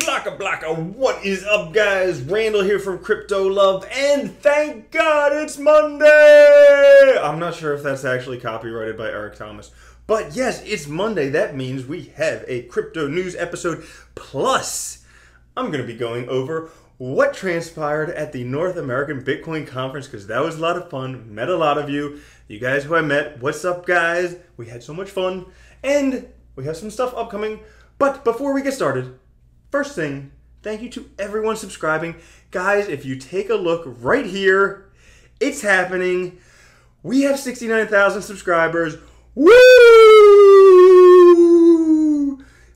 Blocka, what is up, guys? Randall here from Crypto Love, and thank God it's Monday! I'm not sure if that's actually copyrighted by Eric Thomas, but yes, it's Monday. That means we have a crypto news episode, plus I'm going to be going over what transpired at the North American Bitcoin Conference, because that was a lot of fun. Met a lot of you. You guys who I met, what's up, guys? We had so much fun, and we have some stuff upcoming. But before we get started, first thing, thank you to everyone subscribing. Guys, if you take a look right here, it's happening. We have 69,000 subscribers. Woo!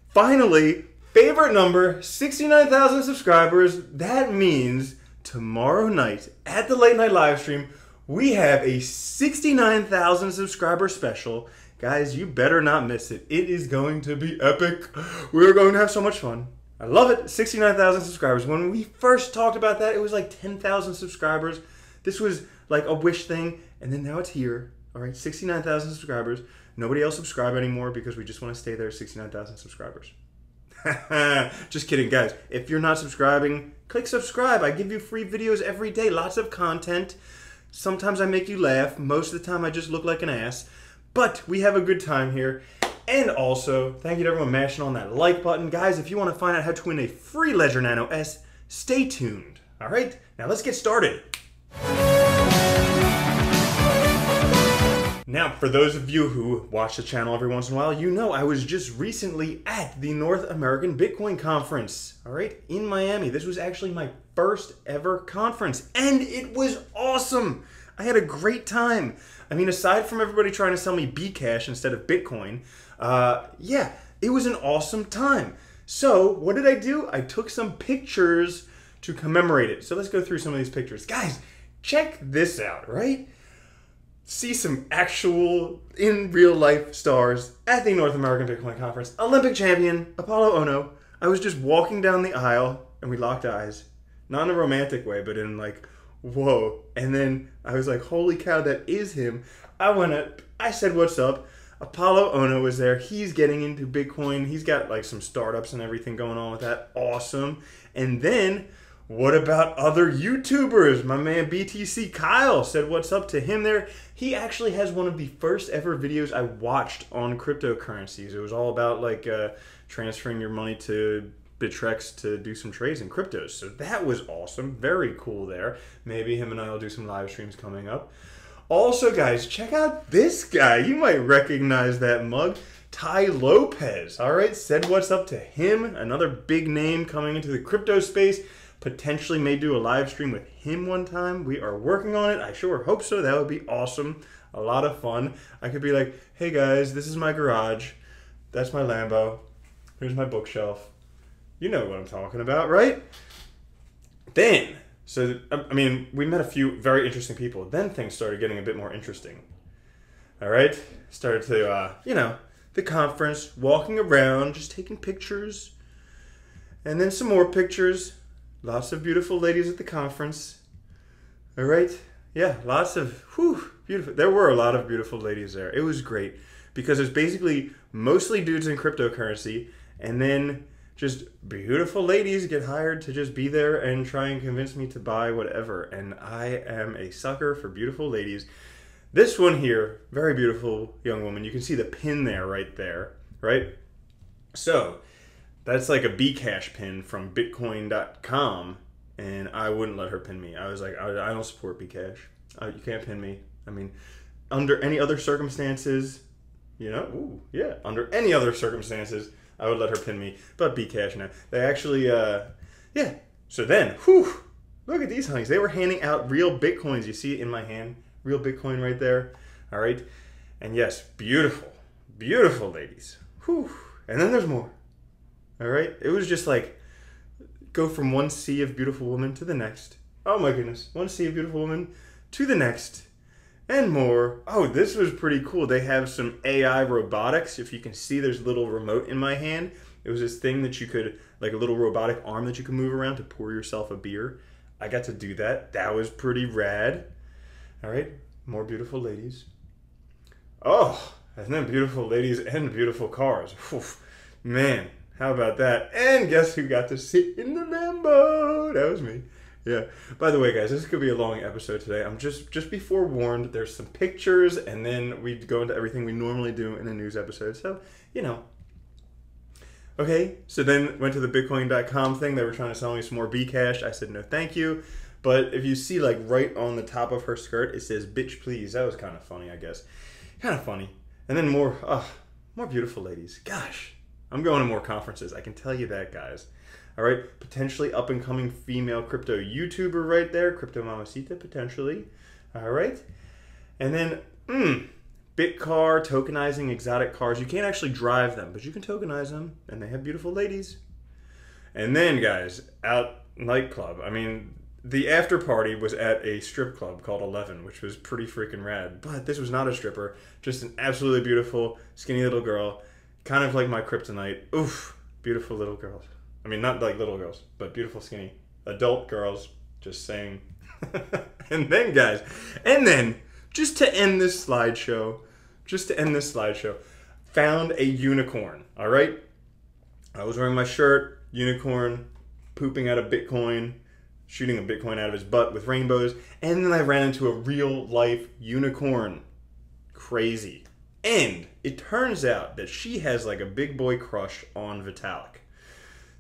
Finally, favorite number, 69,000 subscribers. That means tomorrow night at the late night live stream, we have a 69,000 subscriber special. Guys, you better not miss it. It is going to be epic. We're going to have so much fun. I love it. 69,000 subscribers. When we first talked about that, it was like 10,000 subscribers. This was like a wish thing, and then now it's here. All right, 69,000 subscribers. Nobody else subscribe anymore because we just want to stay there, 69,000 subscribers. Just kidding, guys. If you're not subscribing, click subscribe. I give you free videos every day, lots of content. Sometimes I make you laugh. Most of the time I just look like an ass. But we have a good time here. And also, thank you to everyone mashing on that like button. Guys, if you want to find out how to win a free Ledger Nano S, stay tuned. All right, now let's get started. Now, for those of you who watch the channel every once in a while, you know I was just recently at the North American Bitcoin Conference, all right, in Miami. This was actually my first ever conference, and it was awesome. I had a great time. I mean, aside from everybody trying to sell me Bcash instead of Bitcoin, yeah, it was an awesome time. So what did I do? I took some pictures to commemorate it. So let's go through some of these pictures. Guys, check this out, right? See some actual, in real life stars at the North American Bitcoin Conference. Olympic champion, Apollo Ono. I was just walking down the aisle and we locked eyes. Not in a romantic way, but in like, whoa. And then I was like, holy cow, that is him. I went up, I said, what's up? Apollo Ono was there. He's getting into Bitcoin. He's got like some startups and everything going on with that. Awesome. And then, what about other YouTubers? My man BTC Kyle said what's up to him there. He actually has one of the first ever videos I watched on cryptocurrencies. It was all about like transferring your money to BitConnect to do some trades in cryptos. So that was awesome. Very cool there. Maybe him and I will do some live streams coming up. Also, guys, check out this guy. You might recognize that mug. Ty Lopez, all right? Said what's up to him. Another big name coming into the crypto space. Potentially may do a live stream with him one time. We are working on it. I sure hope so. That would be awesome. A lot of fun. I could be like, hey guys, this is my garage. That's my Lambo. Here's my bookshelf. You know what I'm talking about, right? Then, so, I mean, we met a few very interesting people. Then things started getting a bit more interesting. All right? Started to, you know, the conference, walking around, just taking pictures. And then some more pictures. Lots of beautiful ladies at the conference. All right? Yeah, lots of, whew, beautiful. There were a lot of beautiful ladies there. It was great because it's basically mostly dudes in cryptocurrency, and then just beautiful ladies get hired to just be there and try and convince me to buy whatever. And I am a sucker for beautiful ladies. This one here, very beautiful young woman. You can see the pin there, right? So that's like a Bcash pin from Bitcoin.com, and I wouldn't let her pin me. I was like, I don't support Bcash. You can't pin me. I mean, under any other circumstances, you know, ooh, yeah, under any other circumstances, I would let her pin me. But Bcash, no. They actually, yeah. So then, whew, look at these honeys. They were handing out real Bitcoins. You see it in my hand? Real Bitcoin right there. All right. And yes, beautiful, beautiful ladies. Whew. And then there's more. All right, it was just like, go from one sea of beautiful women to the next. Oh my goodness, one sea of beautiful women to the next, and more. Oh, this was pretty cool. They have some AI robotics. If you can see, there's a little remote in my hand. It was this thing that you could, like a little robotic arm that you could move around to pour yourself a beer. I got to do that. That was pretty rad. All right, more beautiful ladies. Oh, and then beautiful ladies and beautiful cars. Whew. Man, How about that? And guess who got to sit in the Lambo? That was me. Yeah. By the way, guys, this could be a long episode today. I'm just be forewarned. There's some pictures, and then we go into everything we normally do in a news episode. So, you know. Okay. So then went to the Bitcoin.com thing. They were trying to sell me some more Bcash. I said no, thank you. But if you see, like, right on the top of her skirt, it says "bitch, please." That was kind of funny, I guess. Kind of funny. And then more beautiful ladies. Gosh, I'm going to more conferences. I can tell you that, guys. All right, potentially up-and-coming female crypto YouTuber right there, Crypto Mamacita, potentially. All right, and then Bitcar, tokenizing exotic cars. You can't actually drive them, but you can tokenize them, and they have beautiful ladies. And then, guys, out nightclub. I mean, the after party was at a strip club called 11, which was pretty freaking rad. But this was not a stripper, just an absolutely beautiful, skinny little girl, kind of like my kryptonite. Oof, beautiful little girls. I mean, not like little girls, but beautiful, skinny, adult girls, just saying. And then, guys, just to end this slideshow, found a unicorn, all right? I was wearing my shirt, unicorn, pooping out a Bitcoin, shooting a Bitcoin out of his butt with rainbows, and then I ran into a real-life unicorn. Crazy. And it turns out that she has like a big boy crush on Vitalik.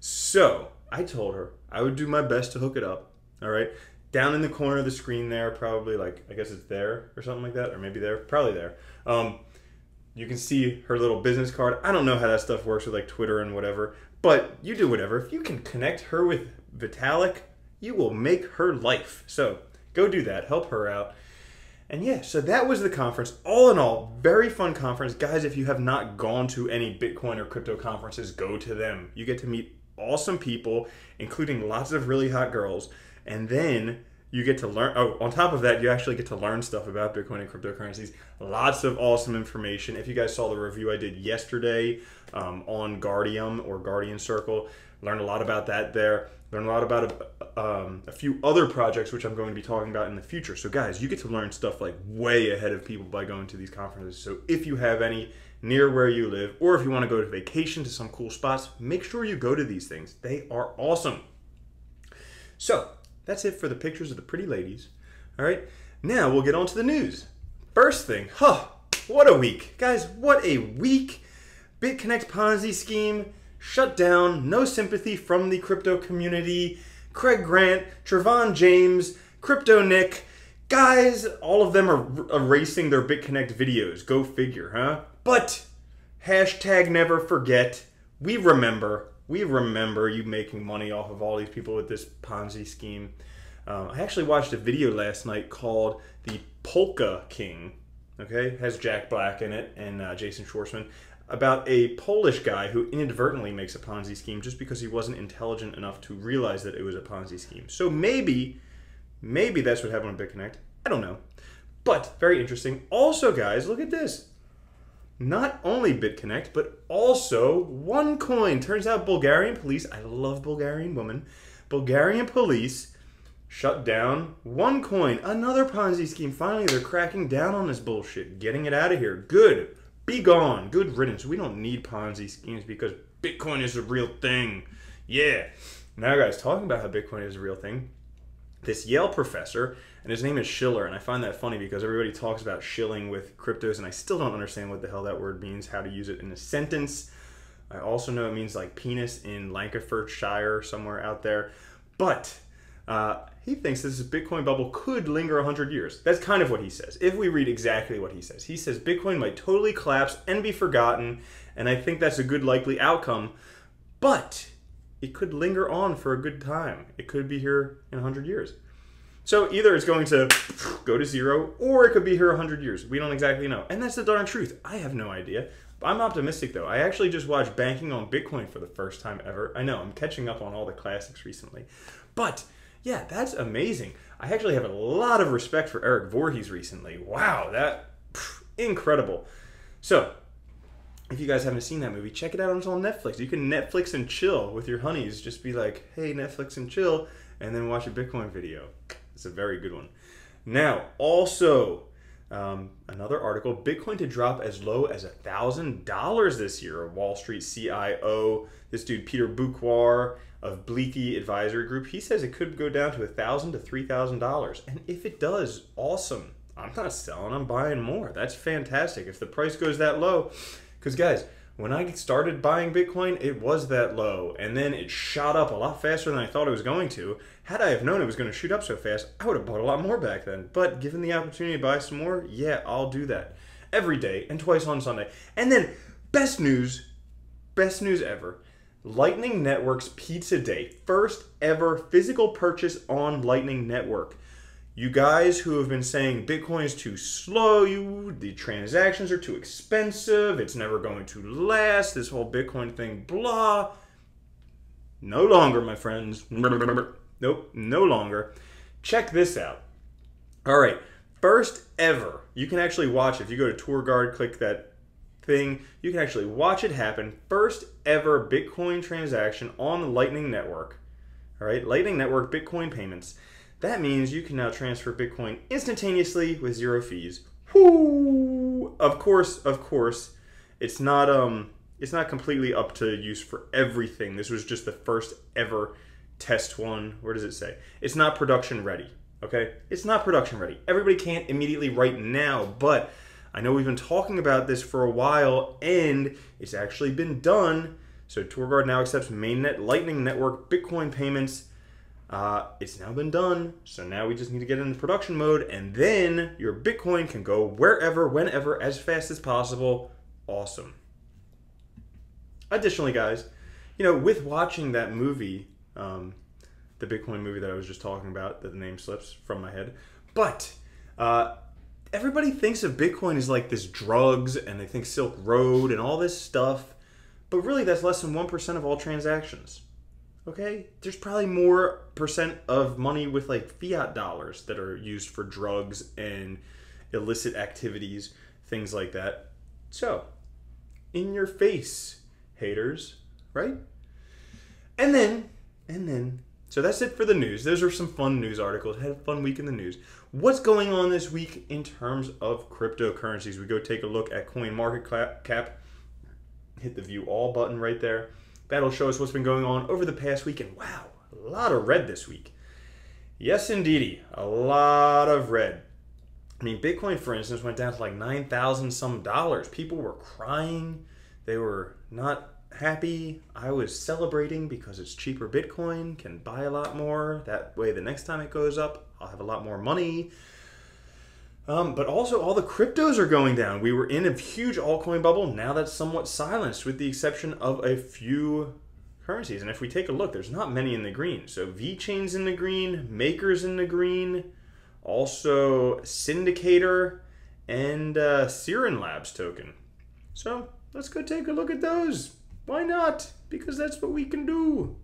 So I told her I would do my best to hook it up. All right. Down in the corner of the screen there, probably like, I guess it's there or something like that, or maybe there, probably there. You can see her little business card. I don't know how that stuff works with like Twitter and whatever, but you do whatever. If you can connect her with Vitalik, you will make her life. So go do that. Help her out. And yeah, so that was the conference. All in all, very fun conference. Guys, if you have not gone to any Bitcoin or crypto conferences, go to them. You get to meet awesome people, including lots of really hot girls. And then you get to learn, on top of that, you actually get to learn stuff about Bitcoin and cryptocurrencies. Lots of awesome information. If you guys saw the review I did yesterday on Guardium or Guardian Circle, learned a lot about that there. Learn a lot about a few other projects, which I'm going to be talking about in the future. So guys, you get to learn stuff like way ahead of people by going to these conferences. So if you have any near where you live, or if you want to go to vacation to some cool spots, make sure you go to these things. They are awesome. So that's it for the pictures of the pretty ladies. All right, now we'll get on to the news. First thing, what a week. Guys, what a week. BitConnect Ponzi scheme shut down, no sympathy from the crypto community. Craig Grant, Trevon James, CryptoNick, guys, all of them are erasing their BitConnect videos. Go figure, huh? But, hashtag never forget, we remember you making money off of all these people with this Ponzi scheme. I actually watched a video last night called The Polka King, okay? Has Jack Black in it and Jason Schwartzman, about a Polish guy who inadvertently makes a Ponzi scheme just because he wasn't intelligent enough to realize that it was a Ponzi scheme. So maybe that's what happened with BitConnect. I don't know. But very interesting. Also, guys, look at this. Not only BitConnect, but also Onecoin. Turns out Bulgarian police, I love Bulgarian women, Bulgarian police shut down Onecoin. Another Ponzi scheme. Finally, they're cracking down on this bullshit. Getting it out of here. Good. Be gone. Good riddance. We don't need Ponzi schemes because Bitcoin is a real thing. Yeah. Now, guys, talking about how Bitcoin is a real thing, this Yale professor, and his name is Schiller, and I find that funny because everybody talks about shilling with cryptos, and I still don't understand what the hell that word means, how to use it in a sentence. I also know it means like penis in Lancashire, somewhere out there. But he thinks this Bitcoin bubble could linger 100 years. That's kind of what he says. If we read exactly what he says Bitcoin might totally collapse and be forgotten, and I think that's a good likely outcome, but it could linger on for a good time. It could be here in 100 years. So either it's going to go to zero, or it could be here 100 years. We don't exactly know. And that's the darn truth. I have no idea. I'm optimistic, though. I actually just watched Banking on Bitcoin for the first time ever. I know, I'm catching up on all the classics recently. But yeah, that's amazing. I actually have a lot of respect for Eric Voorhees recently. Wow, incredible. So, if you guys haven't seen that movie, check it out. It's on Netflix. You can Netflix and chill with your honeys. Just be like, hey, Netflix and chill, and then watch a Bitcoin video. It's a very good one. Now, also, Another article, Bitcoin to drop as low as $1,000 this year. A Wall Street CIO, this dude Peter Bouquard of Bleaky Advisory Group, he says it could go down to $1,000 to $3,000. And if it does, awesome. I'm not selling, I'm buying more. That's fantastic if the price goes that low. Because guys, when I started buying Bitcoin, it was that low, and then it shot up a lot faster than I thought it was going to. Had I have known it was going to shoot up so fast, I would have bought a lot more back then. But given the opportunity to buy some more, yeah, I'll do that. Every day and twice on Sunday. And then, best news ever. Lightning Network's Pizza Day. First ever physical purchase on Lightning Network. You guys who have been saying Bitcoin is too slow, the transactions are too expensive, it's never going to last, this whole Bitcoin thing, blah. No longer, my friends. Nope, no longer. Check this out. All right, first ever, you can actually watch, if you go to Tour Guard, click that thing, you can actually watch it happen. First ever Bitcoin transaction on the Lightning Network. All right, Lightning Network Bitcoin payments. That means you can now transfer Bitcoin instantaneously with 0 fees. Whoo! Of course, it's not completely up to use for everything. This was just the first ever test one. Where does it say? It's not production ready. Okay, it's not production ready. Everybody can't immediately right now, but I know we've been talking about this for a while, and it's actually been done. So TourGuard now accepts mainnet Lightning Network Bitcoin payments. It's now been done, so now we just need to get into production mode, and then your Bitcoin can go wherever, whenever, as fast as possible. Awesome. Additionally, guys, with watching that movie, the Bitcoin movie that I was just talking about, that the name slips from my head, but everybody thinks of Bitcoin as like this drugs, and they think Silk Road and all this stuff, but really that's less than 1% of all transactions. Okay, there's probably more percent of money with like fiat dollars that are used for drugs and illicit activities, things like that. So, in your face, haters, right? And then, so that's it for the news. Those are some fun news articles. Had a fun week in the news. What's going on this week in terms of cryptocurrencies? We go take a look at coin market cap. Hit the view all button right there. That'll show us what's been going on over the past week, and wow, a lot of red this week. Yes, indeedy, a lot of red. I mean, Bitcoin, for instance, went down to like $9,000 some dollars. People were crying. They were not happy. I was celebrating because it's cheaper Bitcoin, can buy a lot more. That way, the next time it goes up, I'll have a lot more money. But also all the cryptos are going down. We were in a huge altcoin bubble. Now that's somewhat silenced with the exception of a few currencies. And if we take a look, there's not many in the green. So Vechain's in the green, Maker's in the green, also Cindicator, and Sirin Labs Token. So let's go take a look at those. Why not? Because that's what we can do.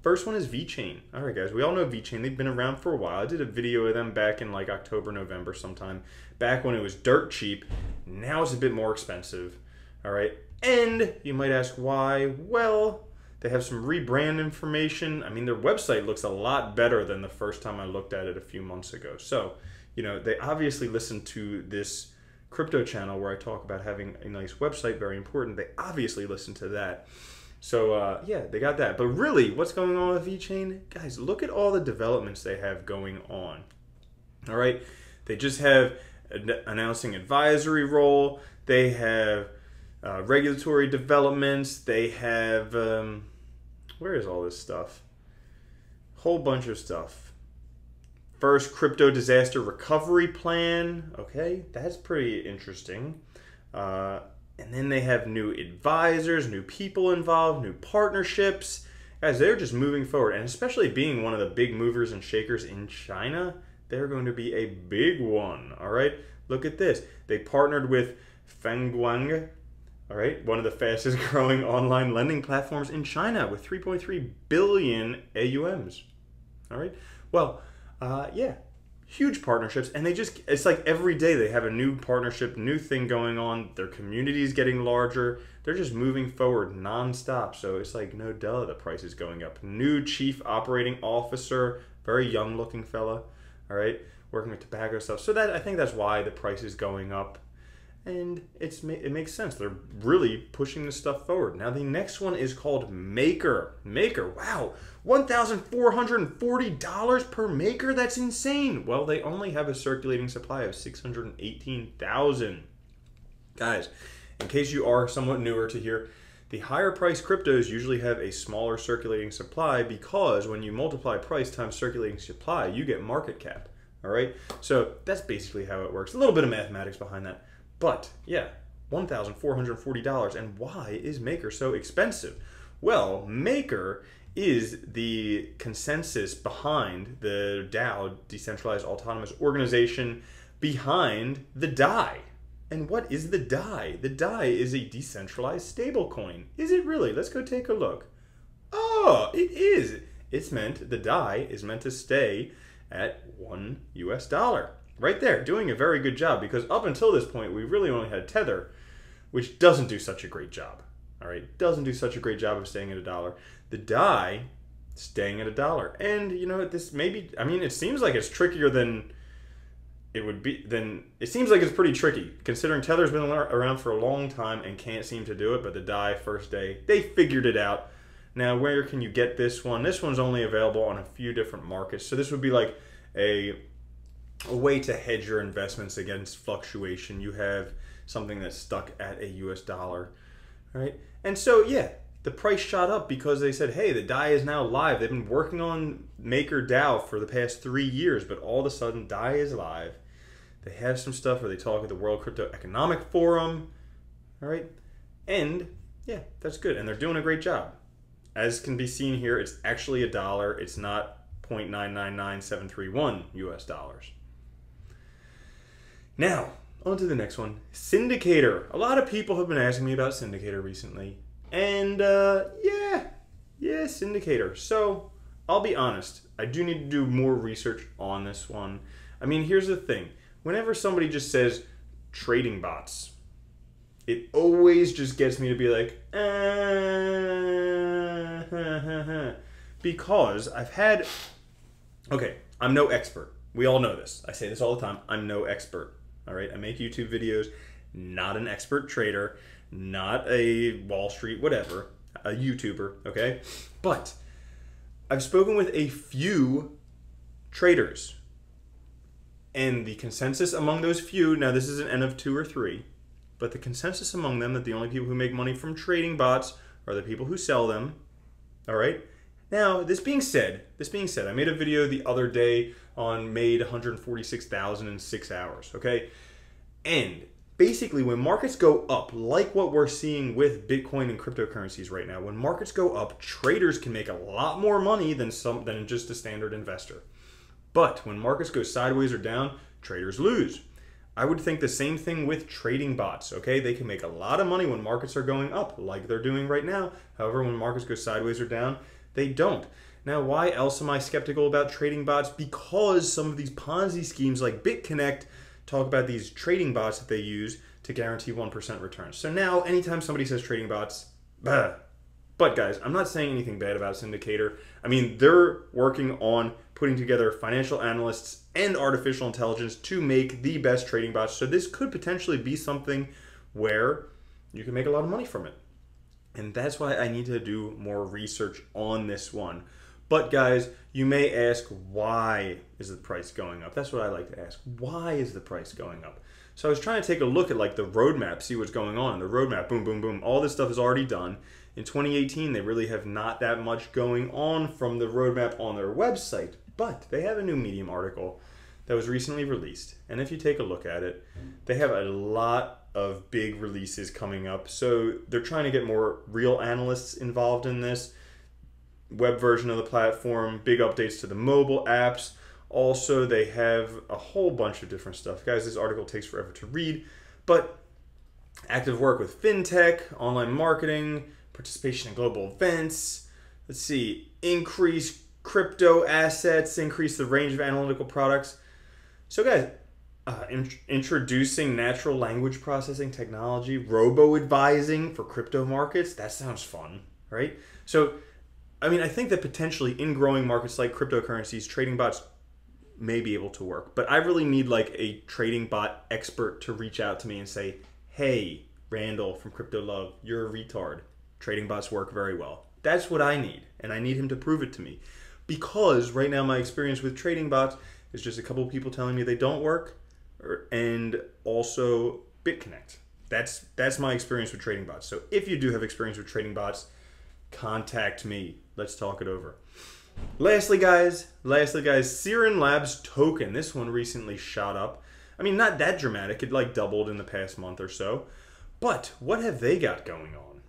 First one is Vechain. All right, guys, we all know Vechain. They've been around for a while. I did a video of them back in like October, November sometime, back when it was dirt cheap. Now it's a bit more expensive. All right, and you might ask why. Well, they have some rebrand information. I mean, their website looks a lot better than the first time I looked at it a few months ago. So, they obviously listened to this crypto channel where I talk about having a nice website, very important. They obviously listened to that. So, yeah, they got that. But really, what's going on with Vechain? Guys, look at all the developments they have going on. All right? They just have announcing advisory role. They have regulatory developments. They have, where is all this stuff? Whole bunch of stuff. First crypto disaster recovery plan. Okay, that's pretty interesting. And then they have new advisors, new people involved, new partnerships. Guys, they're just moving forward. And especially being one of the big movers and shakers in China, they're going to be a big one. All right? Look at this. They partnered with Fengguang, all right, one of the fastest growing online lending platforms in China with 3.3 billion AUMs. All right? Well, yeah. Huge partnerships, and it's like every day they have a new partnership, new thing going on. Their community is getting larger. They're just moving forward nonstop. So it's like, no duh, the price is going up. New chief operating officer, very young looking fella. All right. working with tobacco stuff. So that I think that's why the price is going up. And it makes sense. They're really pushing this stuff forward. Now, the next one is called Maker. Maker, wow. $1,440 per Maker? That's insane. Well, they only have a circulating supply of 618,000. Guys, in case you are somewhat newer to here, the higher price cryptos usually have a smaller circulating supply because when you multiply price times circulating supply, you get market cap. All right? So that's basically how it works. A little bit of mathematics behind that. But yeah, $1,440. And why is Maker so expensive? Well, Maker is the consensus behind the DAO, Decentralized Autonomous Organization, behind the DAI. And what is the DAI? The DAI is a decentralized stablecoin. Is it really? Let's go take a look. Oh, it is. The DAI is meant to stay at $1 US. Right there, doing a very good job, because up until this point, we really only had Tether, which doesn't do such a great job. All right, doesn't do such a great job of staying at $1. The DAI, staying at $1. And, you know, this maybe, I mean, it seems like it's trickier than it would be, it seems like it's pretty tricky, considering Tether's been around for a long time and can't seem to do it, but the DAI, first day, they figured it out. Now, where can you get this one? This one's only available on a few different markets, so this would be like a way to hedge your investments against fluctuation. You have something that's stuck at a US dollar, right? And so, yeah, the price shot up because they said, hey, the DAI is now live. They've been working on Maker DAO for the past 3 years, but all of a sudden, DAI is live. They have some stuff where they talk at the World Crypto Economic Forum, all right? And, yeah, that's good. And they're doing a great job. As can be seen here, it's actually $1. It's not 0.999731 US dollars. Now, on to the next one. Cindicator. A lot of people have been asking me about Cindicator recently. And, yeah, Cindicator. So, I'll be honest. I do need to do more research on this one. I mean, here's the thing. Whenever somebody just says trading bots, it always just gets me to be like, because I've had, okay, I'm no expert. We all know this. I say this all the time. I'm no expert. All right, I make YouTube videos, not an expert trader, not a Wall Street, whatever, a YouTuber, okay? But I've spoken with a few traders, and the consensus among those few, now this is an N of 2 or 3, but the consensus among them that the only people who make money from trading bots are the people who sell them, all right? Now, this being said, I made a video the other day on made 146,000 in 6 hours, okay? And basically, when markets go up, like what we're seeing with Bitcoin and cryptocurrencies right now, when markets go up, traders can make a lot more money than just a standard investor. But when markets go sideways or down, traders lose. I would think the same thing with trading bots, okay? They can make a lot of money when markets are going up, like they're doing right now. However, when markets go sideways or down, they don't. Now, why else am I skeptical about trading bots? Because some of these Ponzi schemes like BitConnect talk about these trading bots that they use to guarantee 1% returns. So now, anytime somebody says trading bots, bah. But guys, I'm not saying anything bad about Cindicator. I mean, they're working on putting together financial analysts and artificial intelligence to make the best trading bots. So this could potentially be something where you can make a lot of money from it. And that's why I need to do more research on this one. But guys, you may ask, why is the price going up? That's what I like to ask. Why is the price going up? So I was trying to take a look at like the roadmap, see what's going on. The roadmap, boom, boom, boom. All this stuff is already done. In 2018, they really have not that much going on from the roadmap on their website. But they have a new Medium article that was recently released. And if you take a look at it, they have a lot of big releases coming up. So they're trying to get more real analysts involved in this. Web version of the platform, big updates to the mobile apps. Also, they have a whole bunch of different stuff. Guys, this article takes forever to read, but active work with fintech, online marketing, participation in global events. Let's see, increase crypto assets, increase the range of analytical products. So guys, introducing natural language processing technology, robo-advising for crypto markets. That sounds fun, right? So, I mean, I think that potentially in growing markets like cryptocurrencies, trading bots may be able to work. But I really need like a trading bot expert to reach out to me and say, hey, Randall from Crypto Love, you're a retard. Trading bots work very well. That's what I need, and I need him to prove it to me. Because right now my experience with trading bots is just a couple of people telling me they don't work, and also BitConnect. That's my experience with trading bots. So if you do have experience with trading bots, contact me. Let's talk it over. Lastly, guys, Sirin Labs Token. This one recently shot up. I mean, not that dramatic. It like doubled in the past month or so. But what have they got going on?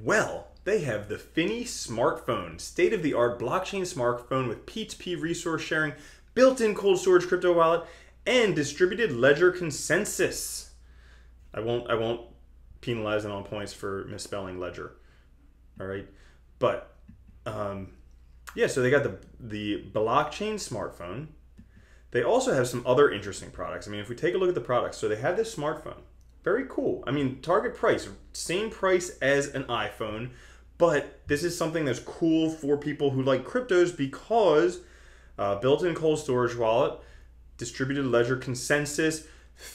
Well, they have the Finny smartphone, state-of-the-art blockchain smartphone with P2P resource sharing, built-in cold storage crypto wallet, and distributed ledger consensus. I won't penalize them on points for misspelling ledger. All right, but yeah, so they got the blockchain smartphone. They also have some other interesting products. I mean, if we take a look at the products, so they have this smartphone. Very cool. I mean, target price, same price as an iPhone, but this is something that's cool for people who like cryptos because built-in cold storage wallet, distributed ledger consensus,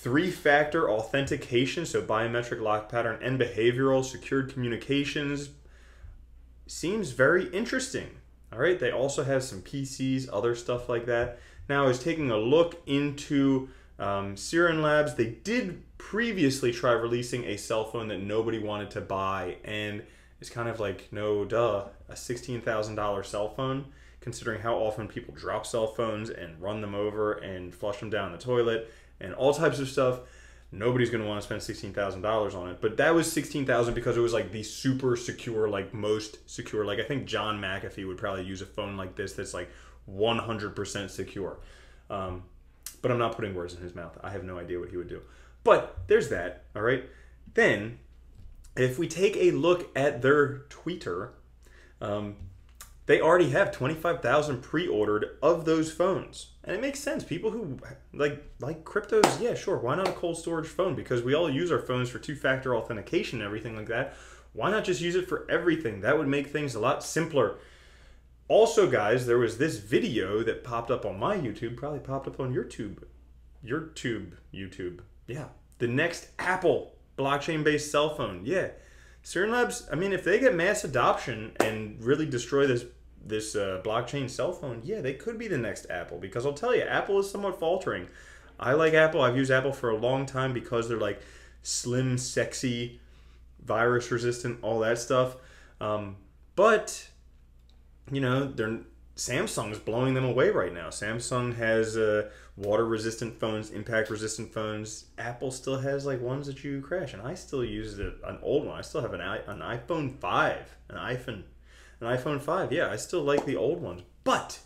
3-factor authentication, so biometric lock pattern and behavioral secured communications. Seems very interesting. All right, they also have some PCs, other stuff like that. Now, I was taking a look into Sirin Labs. They did previously try releasing a cell phone that nobody wanted to buy, and it's kind of like, no duh, a $16,000 cell phone, considering how often people drop cell phones and run them over and flush them down the toilet and all types of stuff. Nobody's going to want to spend $16,000 on it. But that was $16,000 because it was like the super secure, like most secure. Like I think John McAfee would probably use a phone like this that's like 100% secure. But I'm not putting words in his mouth. I have no idea what he would do. But there's that, all right? Then, if we take a look at their Twitter, they already have 25,000 pre-ordered of those phones. And it makes sense. People who like cryptos, yeah, sure. Why not a cold storage phone? Because we all use our phones for 2-factor authentication and everything like that. Why not just use it for everything? That would make things a lot simpler. Also, guys, there was this video that popped up on my YouTube, probably popped up on your tube. YouTube. Yeah. The next Apple blockchain-based cell phone. Yeah. Sirin Labs, I mean, if they get mass adoption and really destroy this blockchain cell phone, yeah, they could be the next Apple. Because I'll tell you, Apple is somewhat faltering. I like Apple. I've used Apple for a long time because they're like slim, sexy, virus resistant, all that stuff. But you know, Samsung's blowing them away right now. Samsung has water-resistant phones, impact-resistant phones. Apple still has like ones that you crash, and I still use an old one. I still have an iPhone 5, an iPhone 5. Yeah, I still like the old ones. But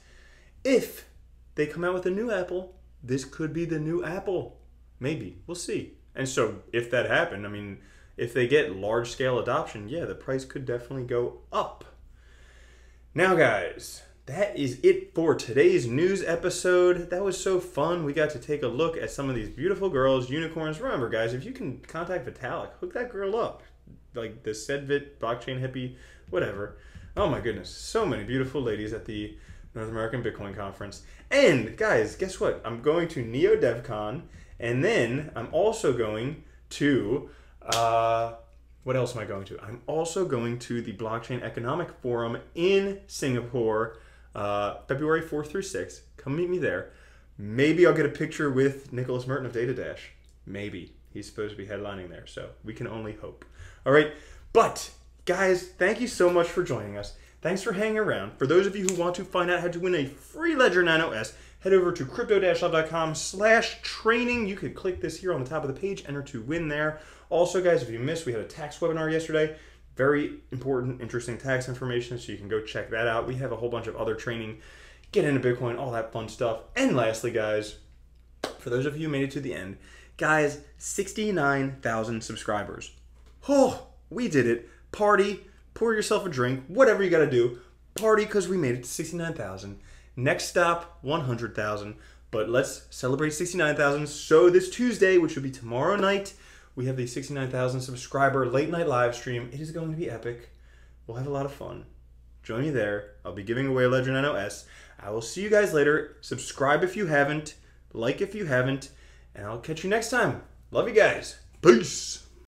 if they come out with a new Apple, this could be the new Apple. Maybe. We'll see. And so if that happened, I mean, if they get large-scale adoption, yeah, the price could definitely go up. Now, guys, that is it for today's news episode. That was so fun. We got to take a look at some of these beautiful girls, unicorns. Remember, guys, if you can contact Vitalik, hook that girl up. Like the Sedvit, blockchain hippie, whatever. Oh, my goodness. So many beautiful ladies at the North American Bitcoin Conference. And, guys, guess what? I'm going to Neo DevCon, and then I'm also going to... what else am I going to? I'm also going to the Blockchain Economic Forum in Singapore, February 4th through 6th. Come meet me there. Maybe I'll get a picture with Nicholas Merton of Data Dash. Maybe. He's supposed to be headlining there, so we can only hope. All right, but guys, thank you so much for joining us. Thanks for hanging around. For those of you who want to find out how to win a free Ledger Nano S, head over to crypto-love.com/training. You could click this here on the top of the page, enter to win there. Also, guys, if you missed, we had a tax webinar yesterday. Very important, interesting tax information, so you can go check that out. We have a whole bunch of other training, get into Bitcoin, all that fun stuff. And lastly, guys, for those of you who made it to the end, guys, 69,000 subscribers. Oh, we did it. Party, pour yourself a drink, whatever you got to do. Party, because we made it to 69,000. Next stop, 100,000. But let's celebrate 69,000. So this Tuesday, which would be tomorrow night, we have the 69,000 subscriber late night live stream. It is going to be epic. We'll have a lot of fun. Join me there. I'll be giving away a Ledger 9OS. I will see you guys later. Subscribe if you haven't. Like if you haven't. And I'll catch you next time. Love you guys. Peace.